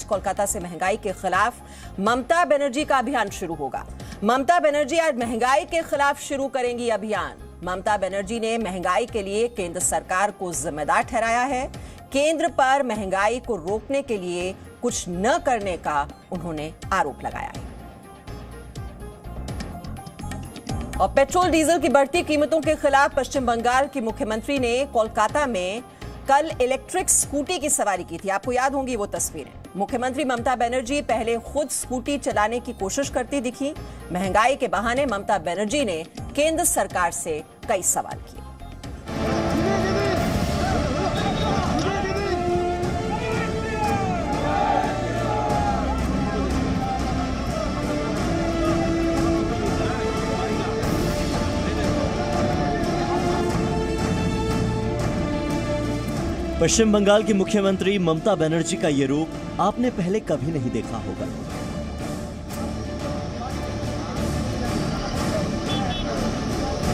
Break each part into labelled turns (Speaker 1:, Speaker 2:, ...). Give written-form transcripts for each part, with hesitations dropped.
Speaker 1: कोलकाता से महंगाई के खिलाफ ममता बनर्जी का अभियान शुरू होगा। ममता बनर्जी आज महंगाई के खिलाफ शुरू करेंगी अभियान। ममता बनर्जी ने महंगाई के लिए केंद्र सरकार को जिम्मेदार ठहराया है। केंद्र पर महंगाई को रोकने के लिए कुछ न करने का उन्होंने आरोप लगाया है। और पेट्रोल डीजल की बढ़ती कीमतों के खिलाफ पश्चिम बंगाल की मुख्यमंत्री ने कोलकाता में कल इलेक्ट्रिक स्कूटी की सवारी की थी। आपको याद होंगी वो तस्वीरें। मुख्यमंत्री ममता बनर्जी पहले खुद स्कूटी चलाने की कोशिश करती दिखी। महंगाई के बहाने ममता बनर्जी ने केंद्र सरकार से कई सवाल किए।
Speaker 2: पश्चिम बंगाल की मुख्यमंत्री ममता बनर्जी का ये रूप आपने पहले कभी नहीं देखा होगा।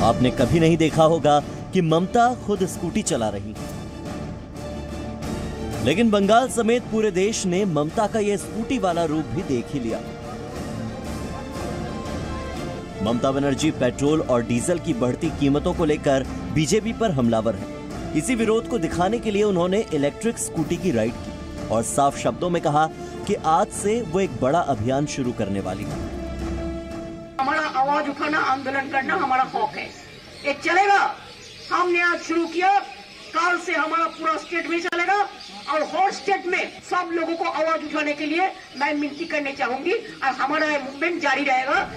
Speaker 2: आपने कभी नहीं देखा होगा कि ममता खुद स्कूटी चला रही है। लेकिन बंगाल समेत पूरे देश ने ममता का यह स्कूटी वाला रूप भी देख ही लिया। ममता बनर्जी पेट्रोल और डीजल की बढ़ती कीमतों को लेकर बीजेपी पर हमलावर है। इसी विरोध को दिखाने के लिए उन्होंने इलेक्ट्रिक स्कूटी की राइड की और साफ शब्दों में कहा कि आज से वो एक बड़ा अभियान शुरू करने वाली है।
Speaker 3: हमारा आवाज उठाना, आंदोलन करना हमारा हक है, ये चलेगा। हमने आज शुरू किया, कल से हमारा पूरा स्टेट में चलेगा और हर स्टेट में सब लोगों को आवाज उठाने के लिए मैं विनती करने चाहूंगी और हमारा मूवमेंट जारी रहेगा।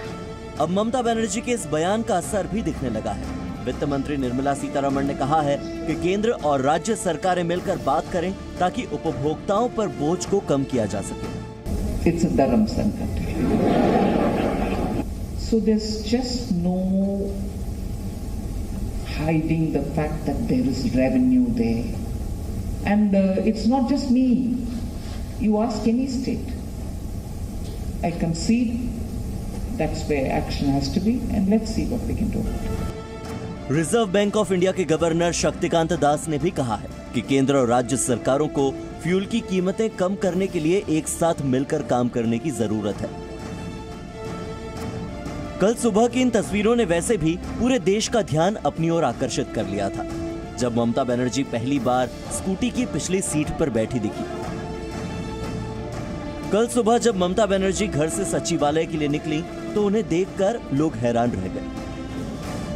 Speaker 2: अब ममता बनर्जी के इस बयान का असर भी दिखने लगा है। वित्त मंत्री निर्मला सीतारमण ने कहा है कि केंद्र और राज्य सरकारें मिलकर बात करें ताकि उपभोक्ताओं पर बोझ को कम किया जा सके।
Speaker 4: It's a dharam sankat. So there's just no hiding the fact that there is revenue there. And it's not just me. You ask any state. I concede that's where action has to be, and let's see what we can do.
Speaker 2: Reserve bank of India के governor Shaktikanta Das ने भी कहा है कि केंद्र और राज्य सरकारों को फ्यूल की कीमतें कम करने के लिए एक साथ मिलकर काम करने की जरूरत है। कल सुबह की इन तस्वीरों ने वैसे भी पूरे देश का ध्यान अपनी ओर आकर्षित कर लिया था, जब ममता बनर्जी पहली बार स्कूटी की पिछली सीट पर बैठी दिखी। कल सुबह जब ममता बनर्जी घर से सचिवालय के लिए निकली तो उन्हें देखकर लोग हैरान रह गए।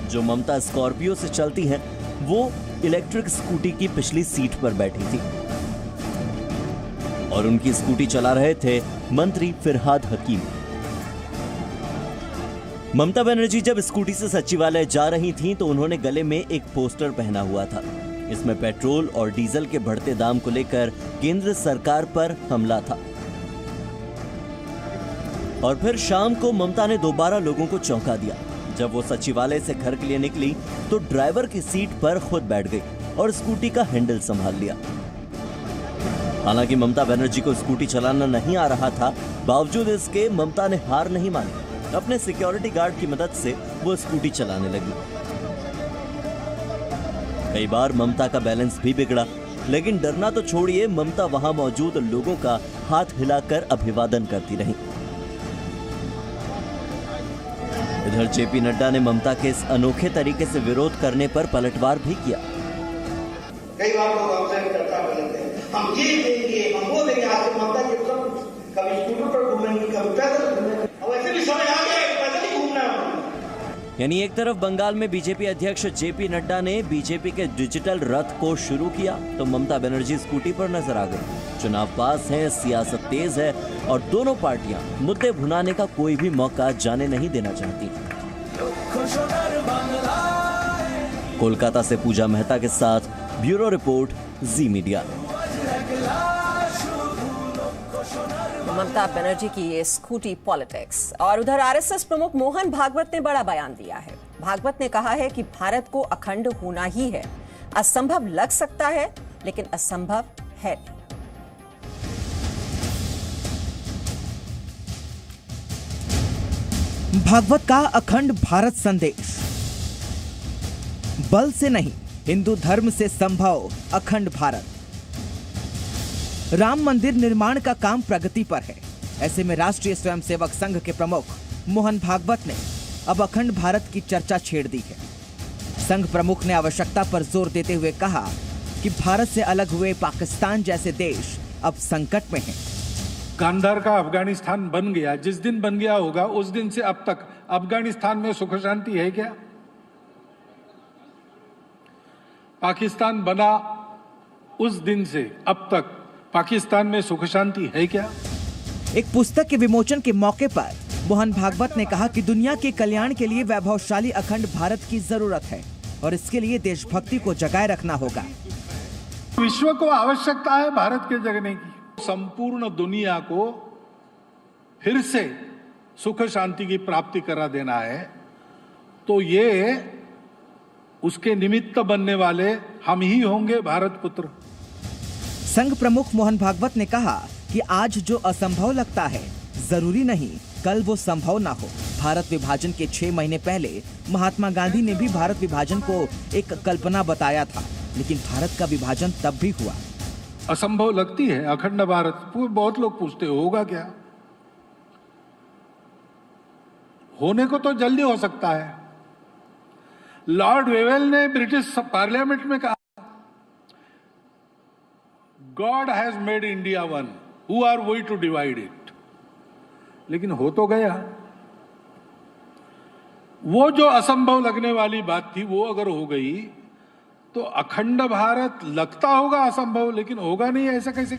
Speaker 2: जो ममता स्कॉर्पियो से चलती हैं, वो इलेक्ट्रिक स्कूटी की पिछली सीट पर बैठी थी और उनकी स्कूटी चला रहे थे मंत्री फिरहाद हकीम। ममता बनर्जी जब स्कूटी से सचिवालय जा रही थीं, तो उन्होंने गले में एक पोस्टर पहना हुआ था। इसमें पेट्रोल और डीजल के बढ़ते दाम को लेकर केंद्र सरकार पर हमला था। और फिर शाम को ममता ने दोबारा लोगों को चौंका दिया। जब वो सचिवालय से घर के लिए निकली तो ड्राइवर की सीट पर खुद बैठ गई और स्कूटी का हैंडल संभाल लिया। हालांकि ममता बनर्जी को स्कूटी चलाना नहीं आ रहा था, बावजूद इसके ममता ने हार नहीं मानी। अपने सिक्योरिटी गार्ड की मदद से वो स्कूटी चलाने लगी। कई बार ममता का बैलेंस भी बिगड़ा, लेकिन डरना तो छोड़िए, ममता वहां मौजूद लोगों का हाथ हिलाकर अभिवादन करती रही। इधर जेपी नड्डा ने ममता के इस अनोखे तरीके से विरोध करने पर पलटवार भी किया।
Speaker 5: कई बार लोग हमसे चर्चा कर लेते हैं, हम ये देंगे, हम वो देंगे, आज ममता के सब कभी स्कूटर पर घूमेंगे, कभी पैदल घूमेंगे, और वैसे भी समय आ गया पैदल ही घूमना है।
Speaker 2: यानी एक तरफ बंगाल में बीजेपी अध्यक्ष जेपी नड्डा ने बीजेपी के डिजिटल रथ को शुरू किया, तो ममता बनर्जी स्कूटी पर नजर आ गई। चुनाव पास है, सियासत तेज है और दोनों पार्टियां मुद्दे भुनाने का कोई भी मौका जाने नहीं देना चाहती। कोलकाता से पूजा मेहता के साथ ब्यूरो रिपोर्ट, जी मीडिया।
Speaker 1: ममता बनर्जी की ये स्कूटी पॉलिटिक्स। और उधर आरएसएस प्रमुख मोहन भागवत ने बड़ा बयान दिया है। भागवत ने कहा है कि भारत को अखंड होना ही है। असंभव लग सकता है, लेकिन असंभव है।
Speaker 6: भागवत का अखंड भारत संदेश। बल से नहीं, हिंदू धर्म से संभव अखंड भारत। राम मंदिर निर्माण का काम प्रगति पर है। ऐसे में राष्ट्रीय स्वयंसेवक संघ के प्रमुख मोहन भागवत ने अब अखंड भारत की चर्चा छेड़ दी है। संघ प्रमुख ने आवश्यकता पर जोर देते हुए कहा कि भारत से अलग हुए पाकिस्तान जैसे देश अब संकट में हैं।
Speaker 7: गांधार का अफगानिस्तान बन गया, जिस दिन बन गया होगा उस दिन से अब तक अफगानिस्तान में सुख शांति है क्या? पाकिस्तान बना उस दिन से अब तक पाकिस्तान में सुख शांति है क्या?
Speaker 6: एक पुस्तक के विमोचन के मौके पर मोहन भागवत ने कहा कि दुनिया के कल्याण के लिए वैभवशाली अखंड भारत की जरूरत है और इसके लिए देशभक्ति को जगाए रखना होगा।
Speaker 7: विश्व को आवश्यकता है भारत के जगने की। संपूर्ण दुनिया को फिर से सुख शांति की प्राप्ति करा देना है, तो ये उसके निमित्त बनने वाले हम ही होंगे, भारत पुत्र।
Speaker 6: संघ प्रमुख मोहन भागवत ने कहा कि आज जो असंभव लगता है जरूरी नहीं कल वो संभव ना हो। भारत विभाजन के 6 महीने पहले महात्मा गांधी ने भी भारत विभाजन को एक कल्पना बताया था, लेकिन भारत का विभाजन तब भी हुआ।
Speaker 7: असंभव लगती है अखंड भारत। बहुत लोग पूछते होगा क्या? होने को तो जल्दी हो सकता है। लॉर्ड वेवेल ने ब्रिटिश पार्लियामेंट में कहा, God has made India one, who are we to divide it. लेकिन हो तो गया। वो जो असंभव लगने वाली बात थी वो अगर हो गई तो अखंड भारत लगता होगा असंभव, लेकिन होगा नहीं। ऐसा कैसे?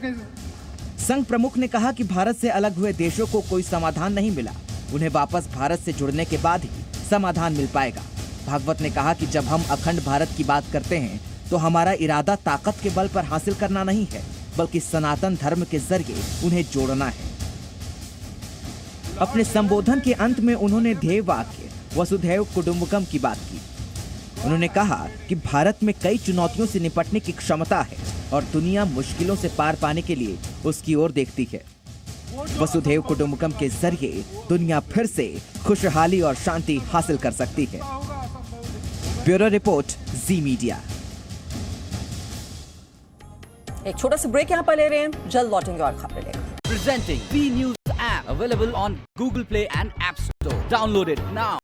Speaker 6: संघ प्रमुख ने कहा कि भारत से अलग हुए देशों को कोई समाधान नहीं मिला, उन्हें वापस भारत से जुड़ने के बाद ही समाधान मिल पाएगा। भागवत ने कहा कि जब हम अखंड भारत की बात करते हैं तो हमारा इरादा ताकत के बल पर हासिल करना नहीं है, बल्कि सनातन धर्म के जरिए उन्हें जोड़ना है। अपने संबोधन के अंत में उन्होंने ध्येय वाक्य वसुधैव कुटुंबकम की बात की। उन्होंने कहा कि भारत में कई चुनौतियों से निपटने की क्षमता है और दुनिया मुश्किलों से पार पाने के लिए उसकी ओर देखती है। वसुधैव कुटुंबकम के जरिए दुनिया फिर से खुशहाली और शांति हासिल कर सकती है। ब्यूरो रिपोर्ट, जी मीडिया।
Speaker 1: एक छोटा सा ब्रेक यहाँ पर ले रहे हैं, जल्द लौटेंगे और खबरें लेकर।
Speaker 8: Presenting B News app available on Google Play and App Store. Download it now.